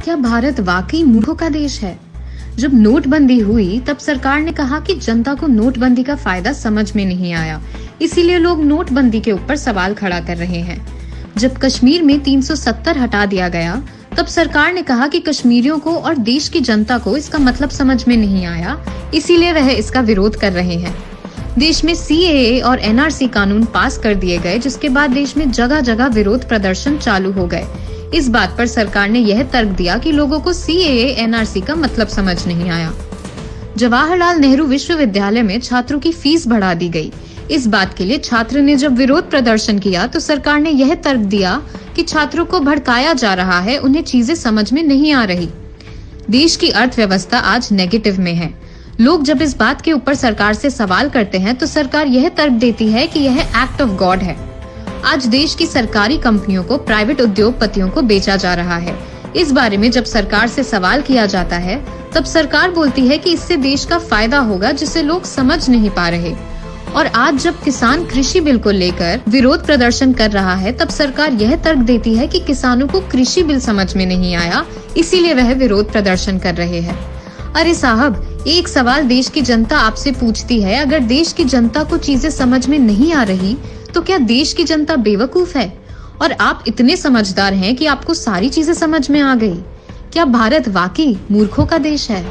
क्या भारत वाकई मूर्खों का देश है? जब नोटबंदी हुई तब सरकार ने कहा कि जनता को नोटबंदी का फायदा समझ में नहीं आया, इसीलिए लोग नोटबंदी के ऊपर सवाल खड़ा कर रहे हैं। जब कश्मीर में 370 हटा दिया गया तब सरकार ने कहा कि कश्मीरियों को और देश की जनता को इसका मतलब समझ में नहीं आया, इसीलिए वह इसका विरोध कर रहे हैं। देश में CAA और NRC कानून पास कर दिए गए, जिसके बाद देश में जगह जगह विरोध प्रदर्शन चालू हो गए। इस बात पर सरकार ने यह तर्क दिया कि लोगों को CAA NRC का मतलब समझ नहीं आया। जवाहरलाल नेहरू विश्वविद्यालय में छात्रों की फीस बढ़ा दी गई। इस बात के लिए छात्र ने जब विरोध प्रदर्शन किया तो सरकार ने यह तर्क दिया कि छात्रों को भड़काया जा रहा है, उन्हें चीजें समझ में नहीं आ रही। देश की अर्थव्यवस्था आज नेगेटिव में है। लोग जब इस बात के ऊपर सरकार से सवाल करते हैं तो सरकार यह तर्क देती है कि यह एक्ट ऑफ गॉड है। आज देश की सरकारी कंपनियों को प्राइवेट उद्योगपतियों को बेचा जा रहा है। इस बारे में जब सरकार से सवाल किया जाता है तब सरकार बोलती है कि इससे देश का फायदा होगा, जिसे लोग समझ नहीं पा रहे। और आज जब किसान कृषि बिल को लेकर विरोध प्रदर्शन कर रहा है तब सरकार यह तर्क देती है कि किसानों को कृषि बिल समझ में नहीं आया, इसीलिए वह विरोध प्रदर्शन कर रहे हैं। अरे साहब, एक सवाल देश की जनता आपसे पूछती है, अगर देश की जनता को चीजें समझ में नहीं आ रही तो क्या देश की जनता बेवकूफ है? और आप इतने समझदार हैं कि आपको सारी चीजें समझ में आ गई। क्या भारत वाकई मूर्खों का देश है?